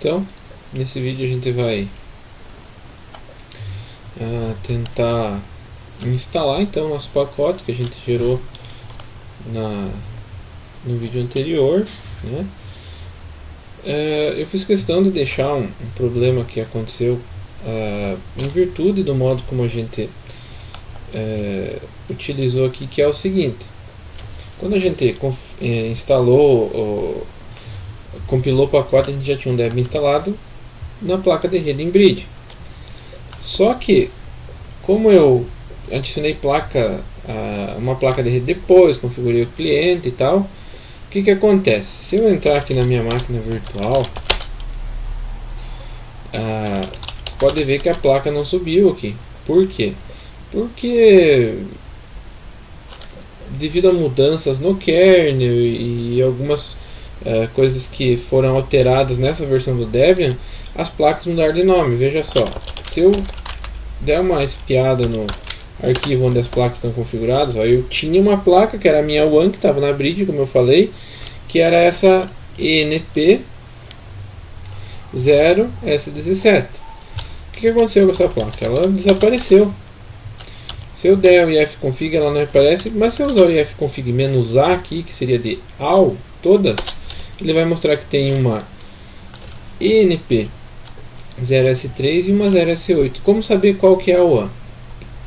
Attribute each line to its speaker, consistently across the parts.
Speaker 1: Então, nesse vídeo a gente vai tentar instalar então nosso pacote que a gente gerou no vídeo anterior, né? Eu fiz questão de deixar um problema que aconteceu em virtude do modo como a gente utilizou aqui, que é o seguinte: quando a gente instalou, compilou o pacote, a gente já tinha um Debian instalado na placa de rede Inbrid. Só que, como eu adicionei uma placa de rede depois, configurei o cliente e tal, o que acontece? Se eu entrar aqui na minha máquina virtual, pode ver que a placa não subiu aqui. Por quê? Porque devido a mudanças no kernel e algumas coisas que foram alteradas nessa versão do Debian, as placas mudaram de nome. Veja só, se eu der uma espiada no arquivo onde as placas estão configuradas, ó, eu tinha uma placa que era a minha One, que estava na Bridge, como eu falei, que era essa ENP0S17. O que aconteceu com essa placa? Ela desapareceu. Se eu der o ifconfig, ela não aparece, mas se eu usar o ifconfig "-a" aqui, que seria de all, todas, ele vai mostrar que tem uma ENP0S3 e uma 0S8. Como saber qual que é a One?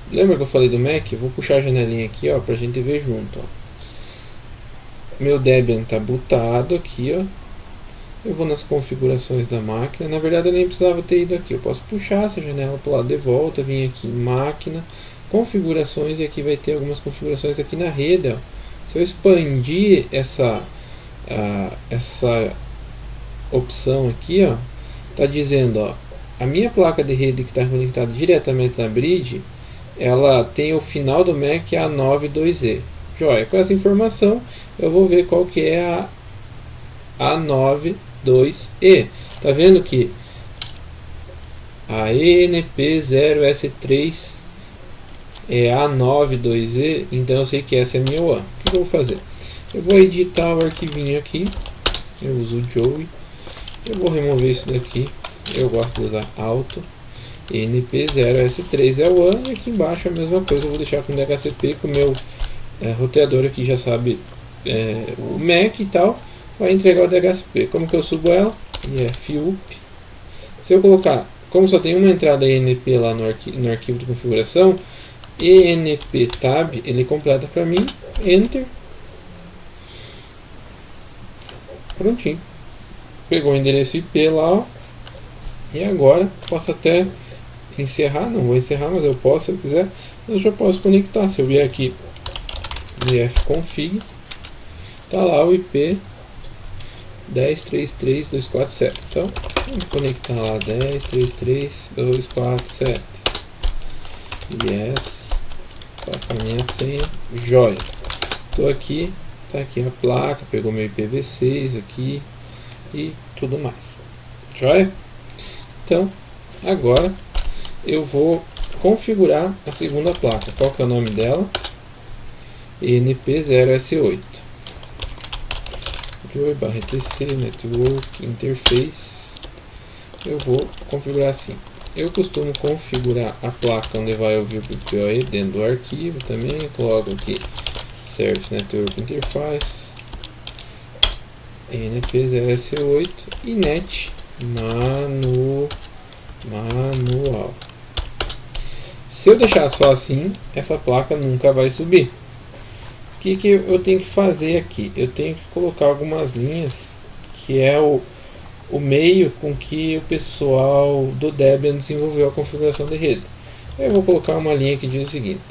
Speaker 1: Lembra que eu falei do Mac? Eu vou puxar a janelinha aqui, ó, pra gente ver junto, ó. Meu Debian está bootado aqui, ó. Eu vou nas configurações da máquina. Na verdade eu nem precisava ter ido aqui. Eu posso puxar essa janela para o lado de volta, vir aqui em máquina, configurações, e aqui vai ter algumas configurações aqui na rede, ó. Se eu expandir essa opção aqui, ó, tá dizendo, ó, a minha placa de rede que está conectada diretamente na Bridge, ela tem o final do MAC A92E. Joia, com essa informação eu vou ver qual que é a A92E. Tá vendo que a ENP0S3 é A92E, então eu sei que essa é a minha One. O que eu vou fazer? Eu vou editar o arquivinho aqui. Eu uso o Joey. Eu vou remover isso daqui. Eu gosto de usar Auto. ENP0S3 é o One, e aqui embaixo a mesma coisa. Eu vou deixar com DHCP, com o meu roteador aqui já sabe o MAC e tal, vai entregar o DHCP. Como que eu subo ela? IFUP. Se eu colocar, como só tem uma entrada ENP lá no arquivo de configuração, ENP tab, ele completa para mim, Enter. Prontinho. Pegou o endereço IP lá, ó, e agora posso até encerrar, não vou encerrar, mas eu posso, se eu quiser, eu já posso conectar. Se eu vier aqui no ifconfig, tá lá o IP 1033247. Então vamos conectar lá 1033247. Yes, passa a minha senha, joia. Tô aqui, tá aqui a placa, pegou meu IPv6 aqui e tudo mais, joia. Então agora eu vou configurar a segunda placa. Qual que é o nome dela? ENP0S8. Joey/etc network interface. Eu vou configurar assim. Eu costumo configurar a placa onde vai ouvir o PPoE dentro do arquivo também. Coloco aqui Service Network Interface ENP0S8 e NET manual. Se eu deixar só assim, essa placa nunca vai subir. O que eu tenho que fazer aqui? Eu tenho que colocar algumas linhas, que é o meio com que o pessoal do Debian desenvolveu a configuração de rede. Eu vou colocar uma linha que diz o seguinte: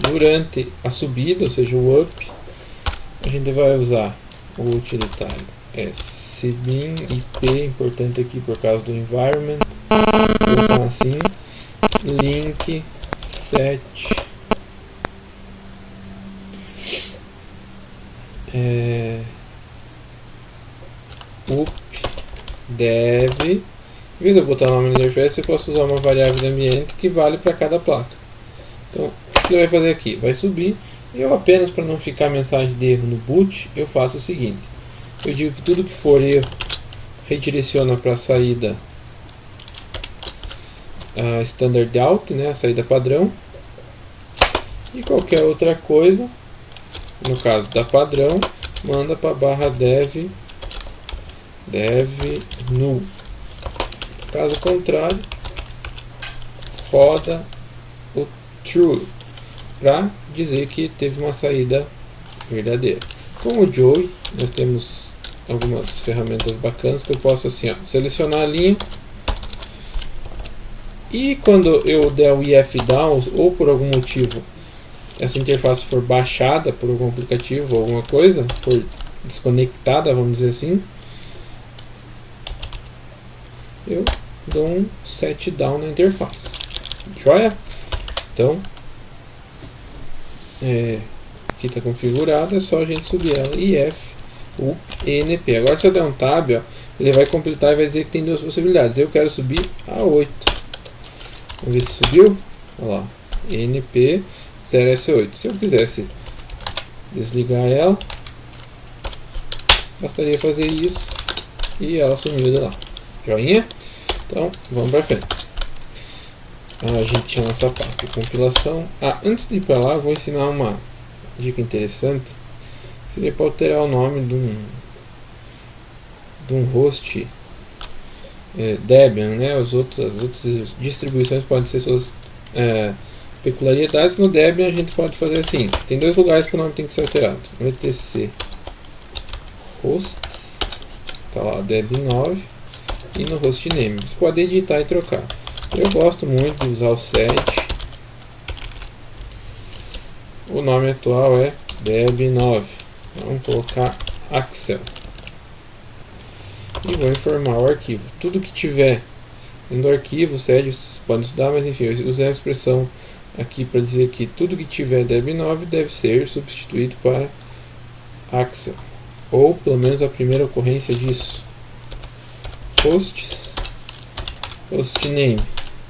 Speaker 1: durante a subida, ou seja, o up, a gente vai usar o utilitário sbin IP, importante aqui por causa do environment. Vou colocar assim, link set up dev. Em vez de eu botar o nome no interface, eu posso usar uma variável de ambiente que vale para cada placa. Então, o que ele vai fazer aqui? Vai subir. Eu apenas, para não ficar mensagem de erro no boot, eu faço o seguinte: eu digo que tudo que for erro redireciona para a saída standard out, né, a saída padrão, e qualquer outra coisa, no caso da padrão, manda para barra dev null. Caso contrário, roda o true para dizer que teve uma saída verdadeira. Com o Joey nós temos algumas ferramentas bacanas que eu posso assim, ó, selecionar a linha, e quando eu der o if down ou por algum motivo essa interface for baixada por algum aplicativo ou alguma coisa, for desconectada, vamos dizer assim, eu dou um set down na interface. Joia? Então, aqui está configurado, é só a gente subir ela, if o enp. Agora se eu der um tab, ó, ele vai completar e vai dizer que tem duas possibilidades. Eu quero subir a 8. Vamos ver se subiu. Olha lá, np 0s8. Se eu quisesse desligar ela, bastaria fazer isso e ela sumiu de lá. Joinha? Então vamos para frente. A gente chama essa pasta de compilação. Antes de ir para lá, eu vou ensinar uma dica interessante. Seria para alterar o nome de um host Debian, né? As outras distribuições podem ser suas peculiaridades. No Debian a gente pode fazer assim. Tem dois lugares que o nome tem que ser alterado. No etc hosts, tá lá Debian 9, e no hostname. Você pode editar e trocar. Eu gosto muito de usar o set. O nome atual é Debian 9. Vamos colocar Axel. E vou informar o arquivo. Tudo que tiver dentro do arquivo, sede, vocês podem estudar, mas enfim, eu usei a expressão aqui para dizer que tudo que tiver Debian 9 deve ser substituído para Axel. Ou pelo menos a primeira ocorrência disso. Hosts, hostname.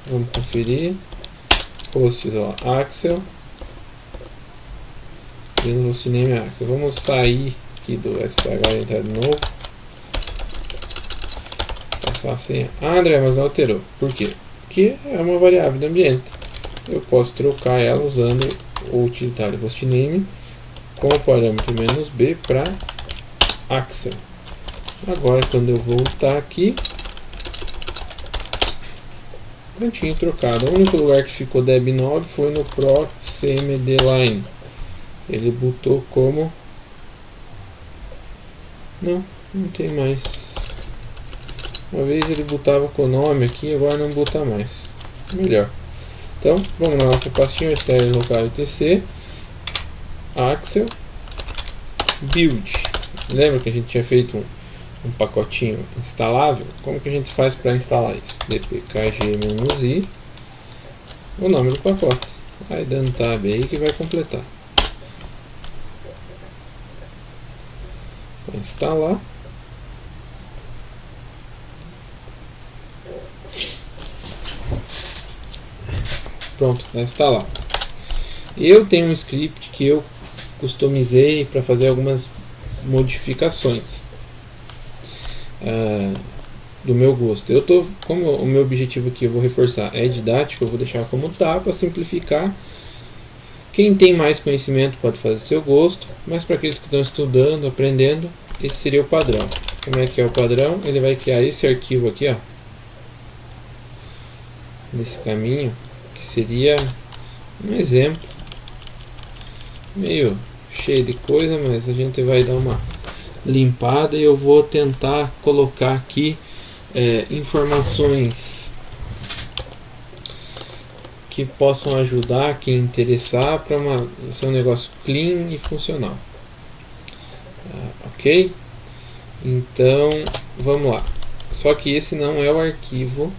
Speaker 1: Vamos conferir. Hosts, ó, Axel. E no hostname é Axel. Vamos sair aqui do SSH e entrar de novo. Passar a senha. André, mas não alterou. Por quê? Porque é uma variável do ambiente. Eu posso trocar ela usando o utilitário hostname com o parâmetro "-b" para Axel. Agora, quando eu voltar aqui, prontinho, trocado. O único lugar que ficou Debian 9 foi no proxmdline. Ele botou como... não tem mais. Uma vez ele botava com o nome aqui, agora não botar mais. Melhor. Então, vamos na nossa pastinha série local etc Axel build. Lembra que a gente tinha feito um pacotinho instalável? Como que a gente faz para instalar isso? dpkg-i, o nome do pacote. Vai dando tab aí que vai completar. Vai instalar. Pronto, vai instalar. Eu tenho um script que eu customizei para fazer algumas modificações do meu gosto. Como o meu objetivo aqui, eu vou reforçar, é didático, eu vou deixar como tá para simplificar. Quem tem mais conhecimento pode fazer seu gosto, mas para aqueles que estão estudando, aprendendo, esse seria o padrão. Como é que é o padrão? Ele vai criar esse arquivo aqui, ó, nesse caminho, que seria um exemplo meio cheio de coisa, mas a gente vai dar uma limpada e eu vou tentar colocar aqui informações que possam ajudar quem interessar para ser um negócio clean e funcional. Ok? Então vamos lá. Só que esse não é o arquivo,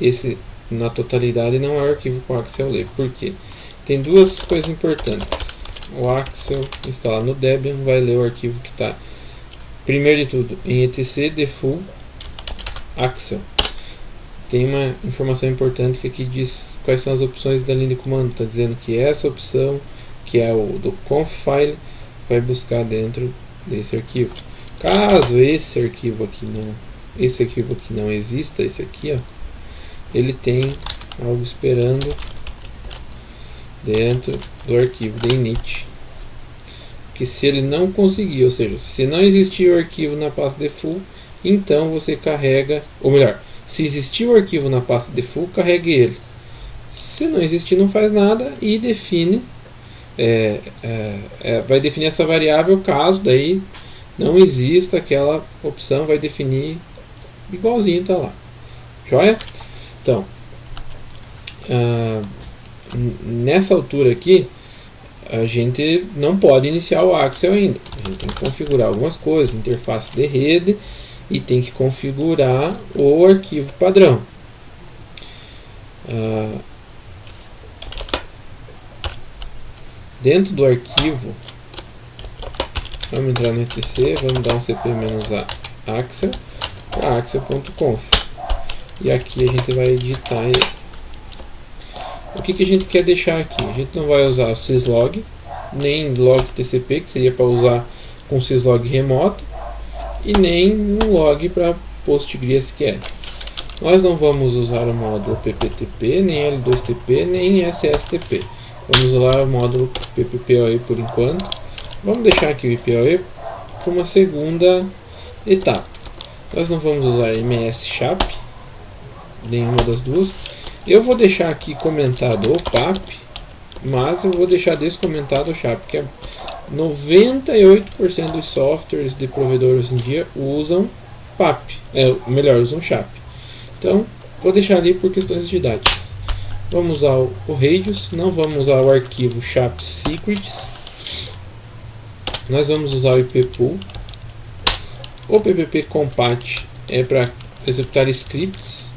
Speaker 1: esse na totalidade não é o arquivo com Axel ler. Por quê? Tem duas coisas importantes. O Axel instalar no Debian vai ler o arquivo que está, primeiro de tudo, em etc default Axel. Tem uma informação importante que aqui diz quais são as opções da linha de comando. Está dizendo que essa opção, que é o do conf file, vai buscar dentro desse arquivo. Caso esse arquivo aqui não exista, esse aqui, ó, ele tem algo esperando dentro do arquivo de init. Que se ele não conseguir, ou seja, se não existir o arquivo na pasta default, então você carrega, ou melhor, se existir o arquivo na pasta default, carregue ele. Se não existir, não faz nada e define, vai definir essa variável caso daí não exista aquela opção, vai definir igualzinho está lá. Joia? Então, nessa altura aqui, a gente não pode iniciar o Axel ainda. A gente tem que configurar algumas coisas, interface de rede, e tem que configurar o arquivo padrão. Dentro do arquivo, vamos entrar no etc, vamos dar um cp-a axel para axel.conf, e aqui a gente vai editar ele. O que a gente quer deixar aqui? A gente não vai usar o syslog, nem log tcp, que seria para usar com syslog remoto, e nem um log para PostgreSQL. Nós não vamos usar o módulo pptp, nem l2tp, nem sstp. Vamos usar o módulo pppoe por enquanto. Vamos deixar aqui o ipOE para uma segunda etapa. Nós não vamos usar ms-chap, nenhuma das duas. Eu vou deixar aqui comentado o PAP, mas eu vou deixar descomentado o CHAP, que 98% dos softwares de provedor hoje em dia usam PAP, usam CHAP. Então, vou deixar ali por questões didáticas. Vamos usar o Radius, não vamos usar o arquivo CHAP secrets. Nós vamos usar o ippool. O pppcompat é para executar scripts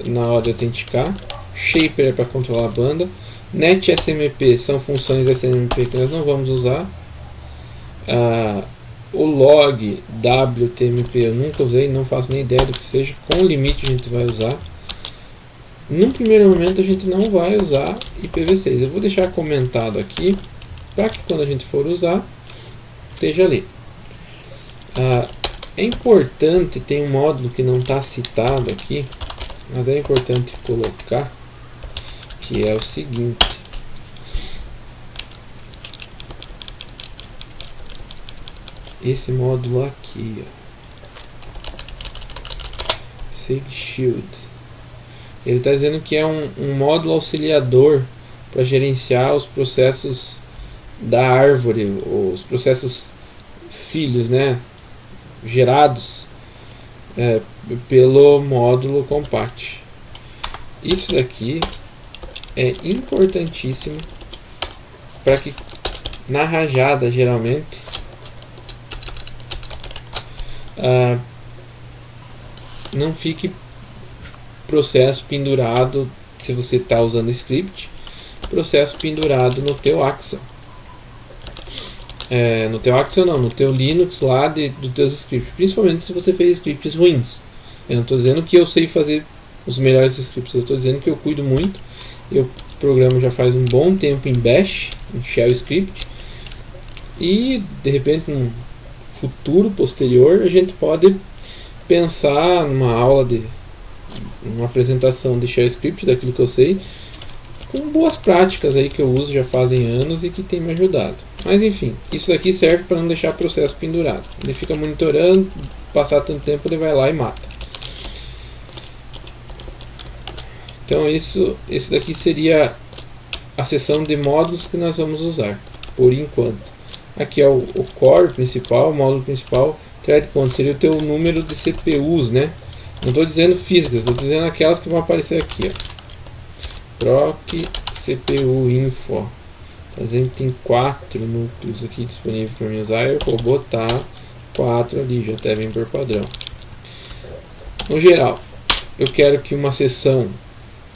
Speaker 1: na hora de autenticar. Shaper é para controlar a banda. NetSMP são funções SMP que nós não vamos usar. O log WTMP eu nunca usei, não faço nem ideia do que seja. Com limite a gente vai usar. Num primeiro momento a gente não vai usar IPv6. Eu vou deixar comentado aqui para que quando a gente for usar esteja ali. É importante, tem um módulo que não está citado aqui, mas é importante colocar, que é o seguinte: esse módulo aqui, SigShield, ele está dizendo que é um módulo auxiliador para gerenciar os processos da árvore, os processos filhos, né, gerados pelo módulo compat. Isso daqui é importantíssimo para que na rajada geralmente não fique processo pendurado, se você está usando script, processo pendurado no teu Axel. No teu Axel não, no teu Linux lá dos teus scripts, principalmente se você fez scripts ruins. Eu não estou dizendo que eu sei fazer os melhores scripts, eu estou dizendo que eu cuido muito. Eu programo já faz um bom tempo em Bash, em Shell Script, e de repente num futuro posterior a gente pode pensar numa aula uma apresentação de Shell Script, daquilo que eu sei, com boas práticas aí que eu uso já fazem anos e que tem me ajudado. Mas enfim, isso daqui serve para não deixar o processo pendurado. Ele fica monitorando, passar tanto tempo ele vai lá e mata. Então esse daqui seria a seção de módulos que nós vamos usar, por enquanto. Aqui é o core principal, o módulo principal, thread count seria o teu número de CPUs, né? Não estou dizendo físicas, estou dizendo aquelas que vão aparecer aqui, proc CPU info. A gente tem 4 núcleos aqui disponíveis para mim usar. Eu vou botar 4 ali, já até vem por padrão. No geral, eu quero que uma sessão,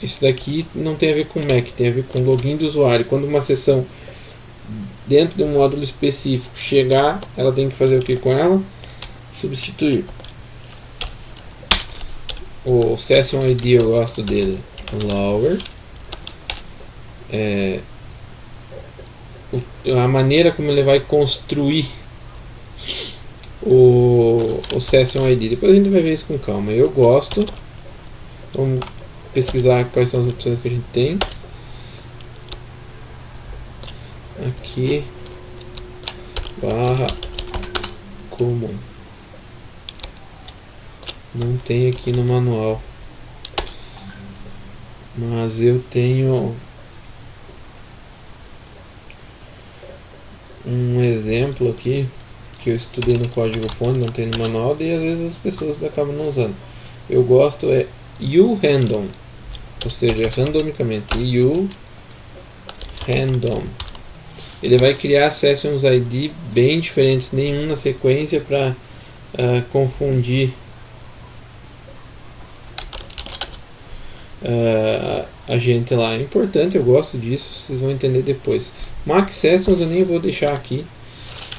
Speaker 1: isso daqui não tem a ver com Mac, tem a ver com login do usuário. Quando uma sessão dentro de um módulo específico chegar, ela tem que fazer o que com ela? Substituir. O Session ID eu gosto dele lower. A maneira como ele vai construir o Session ID. Depois a gente vai ver isso com calma. Eu gosto. Vamos pesquisar quais são as opções que a gente tem. Aqui barra common. Não tem aqui no manual, mas eu tenho um exemplo aqui que eu estudei no código-fonte, não tem no manual, e às vezes as pessoas acabam não usando. Eu gosto é uRandom, ou seja, randomicamente. uRandom. Ele vai criar sessions ID bem diferentes, nenhum na sequência, para confundir a gente lá. É importante, eu gosto disso, vocês vão entender depois. Max Sessions eu nem vou deixar aqui,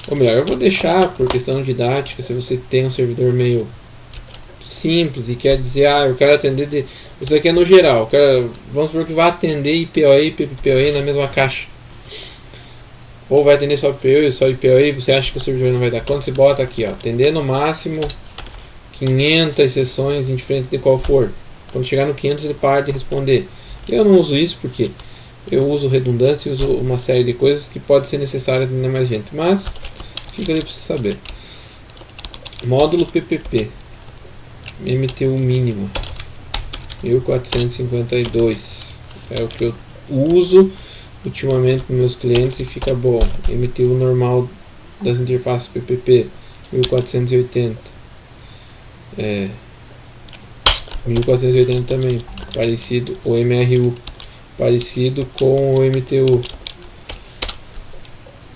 Speaker 1: ou melhor, eu vou deixar por questão didática. Se você tem um servidor meio simples e quer dizer, eu quero atender isso aqui é no geral, vamos supor que vai atender IPOE e PPPoE na mesma caixa, ou vai atender só IPOE, só IPOE, você acha que o servidor não vai dar conta, você bota aqui, atender no máximo 500 sessões, indiferente de qual for. Quando chegar no 500 ele para de responder. Eu não uso isso porque eu uso redundância e uso uma série de coisas que pode ser necessária atender mais gente, mas fica ali para você saber. Módulo PPP MTU mínimo 1452 é o que eu uso ultimamente com meus clientes e fica bom. MTU normal das interfaces PPP 1480 1480 também, parecido. O MRU parecido com o MTU,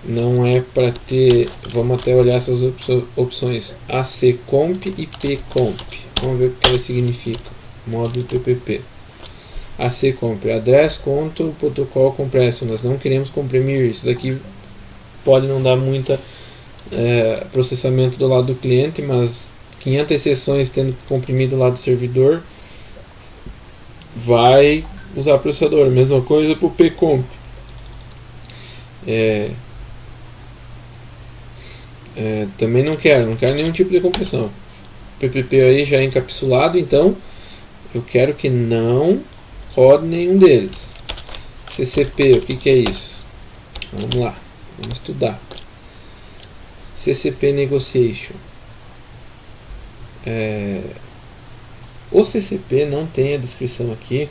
Speaker 1: não é para ter. Vamos até olhar essas opções: ACComp e PComp. Vamos ver o que elas significam. Módulo PPP. ACComp, Address Control Protocol Compression. Nós não queremos comprimir. Isso daqui pode não dar muita processamento do lado do cliente, mas 500 sessões tendo que comprimir do lado do servidor, vai usar processador. Mesma coisa para o PComp. Também não quero nenhum tipo de compressão. PPP aí já é encapsulado, então eu quero que não rode nenhum deles. CCP, o que é isso? Vamos lá, vamos estudar. CCP Negotiation. O CCP não tem a descrição aqui,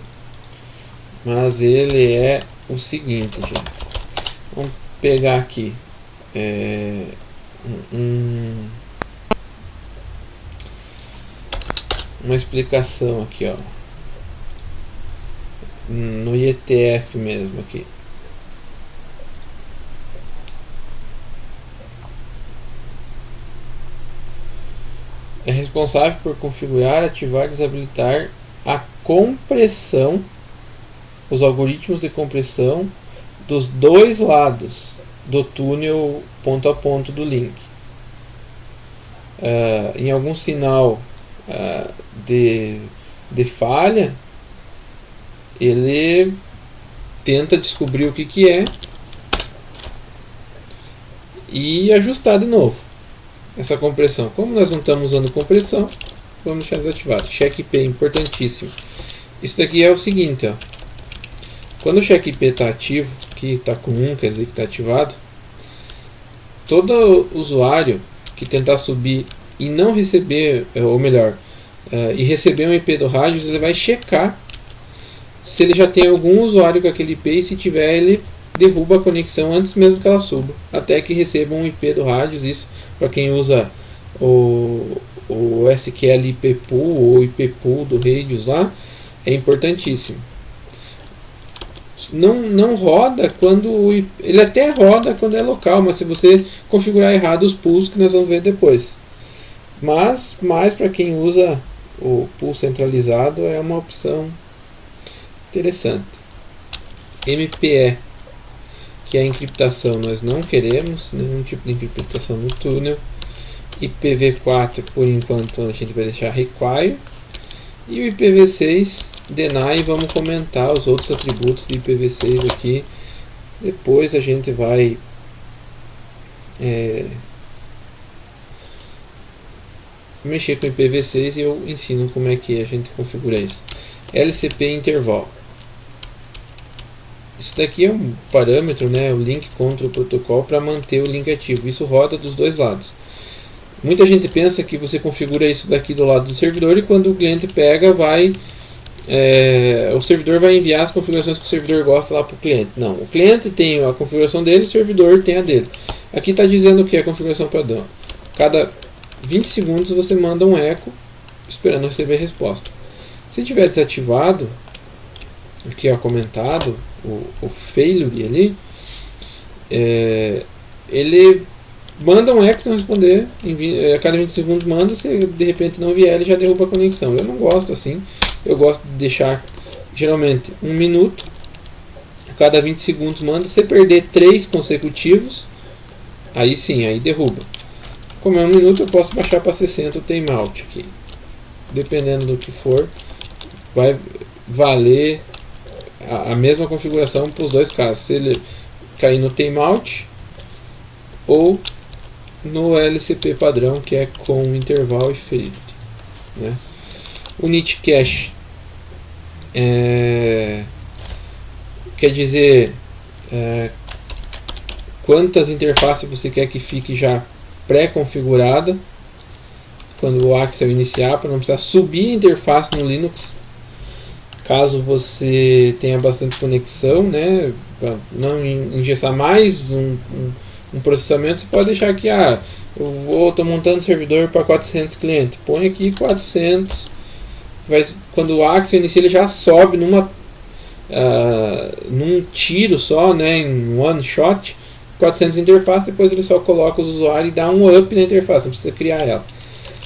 Speaker 1: mas ele é o seguinte, gente. Vamos pegar aqui uma explicação aqui, no IETF mesmo aqui. É responsável por configurar, ativar e desabilitar a compressão, os algoritmos de compressão dos dois lados do túnel ponto a ponto do link. Em algum sinal de falha, ele tenta descobrir o que é e ajustar de novo essa compressão. Como nós não estamos usando compressão, vamos deixar desativado. Check IP, importantíssimo. Isso daqui é o seguinte, quando o check IP está ativo, que está com 1, quer dizer que está ativado, todo usuário que tentar subir e não receber, ou melhor, e receber um IP do rádio, ele vai checar se ele já tem algum usuário com aquele IP, e se tiver, ele derruba a conexão antes mesmo que ela suba, até que receba um IP do rádio. Isso para quem usa o SQL IP Pool ou IP Pool do Radius lá, é importantíssimo. Não roda quando ele até roda quando é local, mas se você configurar errado os pools, que nós vamos ver depois. Mas mais para quem usa o pool centralizado, é uma opção interessante. MPE, que é a encriptação, nós não queremos nenhum tipo de encriptação no túnel. IPv4 por enquanto a gente vai deixar require, e o IPv6 deny. Vamos comentar os outros atributos de IPv6 aqui, depois a gente vai mexer com IPv6 e eu ensino como é que a gente configura isso. LCP intervalo. Isso daqui é um parâmetro, né, o link contra o protocolo, para manter o link ativo. Isso roda dos dois lados. Muita gente pensa que você configura isso daqui do lado do servidor e quando o cliente pega, o servidor vai enviar as configurações que o servidor gosta lá para o cliente. Não, o cliente tem a configuração dele, o servidor tem a dele. Aqui está dizendo que é a configuração padrão. Cada 20 segundos você manda um eco esperando receber a resposta. Se tiver desativado, aqui é comentado, o failure ali, ele manda um eco sem responder, a cada 20 segundos manda, se de repente não vier ele já derruba a conexão. Eu não gosto assim, eu gosto de deixar geralmente 1 minuto, a cada 20 segundos manda, se perder 3 consecutivos, aí sim, aí derruba. Como é 1 minuto eu posso baixar para 60 o timeout aqui, dependendo do que for, vai valer a mesma configuração para os dois casos, se ele cair no timeout ou no LCP padrão, que é com intervalo e failure, né? O init cache quer dizer quantas interfaces você quer que fique já pré-configurada quando o Axel iniciar, para não precisar subir a interface no Linux caso você tenha bastante conexão, né? Para não engessar mais um processamento. Você pode deixar aqui, eu estou montando servidor para 400 clientes, põe aqui 400, quando o Axel inicia ele já sobe num tiro só, né, em one shot, 400 interfaces, depois ele só coloca os usuários e dá um up na interface, não precisa criar ela.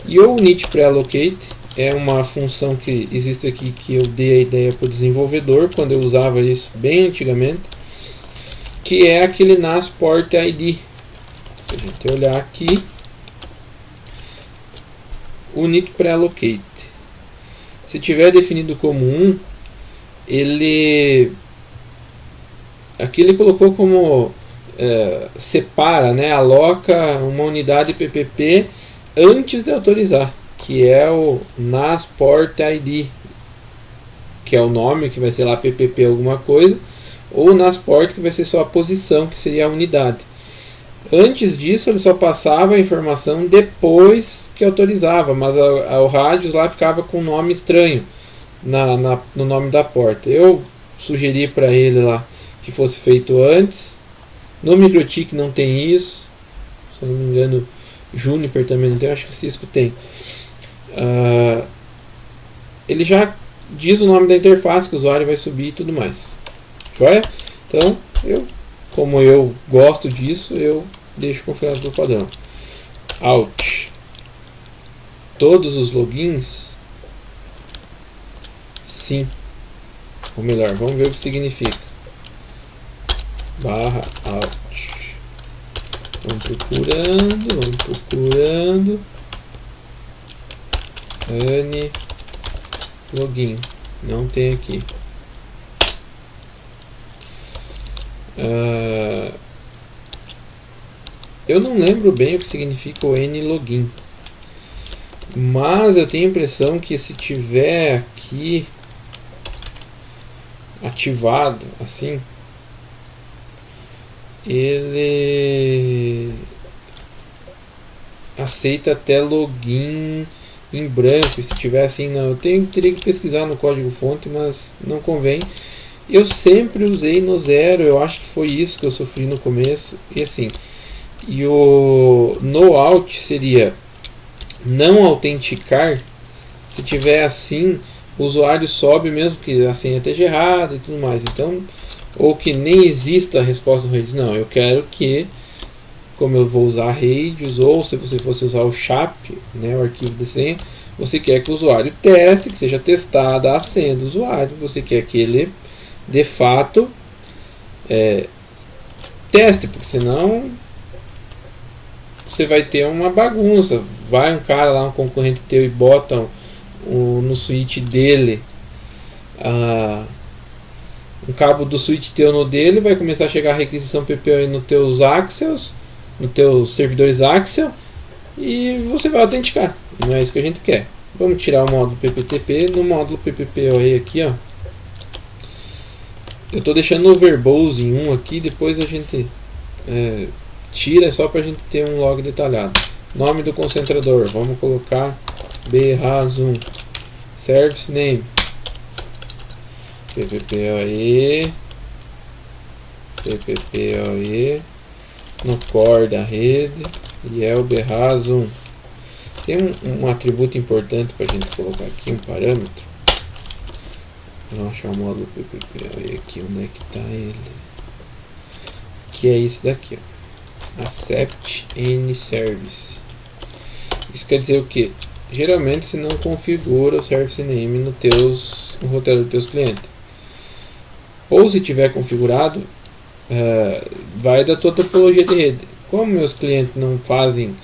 Speaker 1: E o init preallocate é uma função que existe aqui, que eu dei a ideia para o desenvolvedor quando eu usava isso bem antigamente, que é aquele NAS Port ID. Se a gente olhar aqui, o init preallocate, se tiver definido como 1, aqui ele colocou como separa, né, aloca uma unidade PPP antes de autorizar, que é o NAS Port ID, que é o nome, que vai ser lá PPP alguma coisa, ou NAS Port, que vai ser só a posição, que seria a unidade. Antes disso ele só passava a informação depois que autorizava, mas o rádio lá ficava com um nome estranho no nome da porta. Eu sugeri para ele lá que fosse feito antes. No MikroTik não tem isso, se não me engano Juniper também não tem, acho que o Cisco tem. Ele já diz o nome da interface que o usuário vai subir e tudo mais. Joia? Então, como eu gosto disso, eu deixo configurado por padrão. Out. Todos os logins? Sim. Ou melhor, vamos ver o que significa. /out. Vamos procurando. Any login. Não tem aqui. Eu não lembro bem o que significa o nlogin, mas eu tenho a impressão que se tiver aqui ativado assim, ele aceita até login em branco. E se tiver assim, não, eu teria que pesquisar no código fonte, mas não convém. Eu sempre usei no 0, eu acho que foi isso que eu sofri no começo. E assim, e o no out seria não autenticar. Se tiver assim, o usuário sobe mesmo que a senha esteja errada e tudo mais. Então, ou que nem exista a resposta do RAIDs. Não, eu quero que, como eu vou usar RAIDs, ou se você fosse usar o SHAP, né, o arquivo de senha, você quer que o usuário teste, que seja testada a senha do usuário. Você quer que ele de fato teste, porque senão você vai ter uma bagunça. Vai um cara lá, um concorrente teu, e bota no switch dele um cabo do switch teu no dele, vai começar a chegar a requisição PPO nos teus Axels, nos teus servidores Axel, e você vai autenticar. Não é isso que a gente quer. Vamos tirar o módulo PPTP. No módulo PPPoE aqui, ó, eu estou deixando o verbose em 1 aqui, depois a gente tira, só para a gente ter um log detalhado. Nome do concentrador, vamos colocar BRAS1. Service name PPPoE, no core da rede, e é o BRAS1. Tem um atributo importante para a gente colocar aqui, um parâmetro. Vamos achar o módulo PPPoE aqui, onde é que está ele? Que é esse daqui, ó. Accept any service. Isso quer dizer o que? Geralmente você não configura o service name no roteador dos teus clientes. Ou se tiver configurado, vai da tua topologia de rede. Como meus clientes não fazem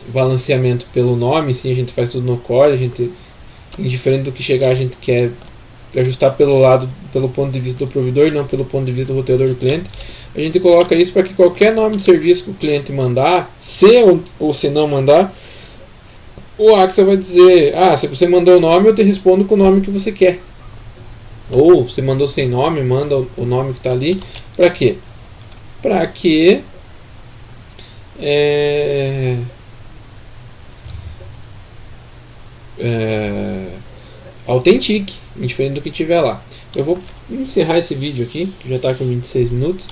Speaker 1: balanceamento pelo nome, sim, a gente faz tudo no core, a gente, indiferente do que chegar, a gente quer ajustar pelo ponto de vista do provedor e não pelo ponto de vista do roteador do cliente. A gente coloca isso para que qualquer nome de serviço que o cliente mandar, se ou se não mandar, o Axel vai dizer: se você mandou o nome, eu te respondo com o nome que você quer. Ou você mandou sem nome, manda o nome que está ali. Para quê? Para que autentique, indiferente do que tiver lá. Eu vou encerrar esse vídeo aqui, que já está com 26 minutos,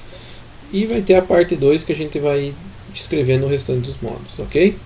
Speaker 1: e vai ter a parte 2 que a gente vai descrevendo o restante dos módulos, ok?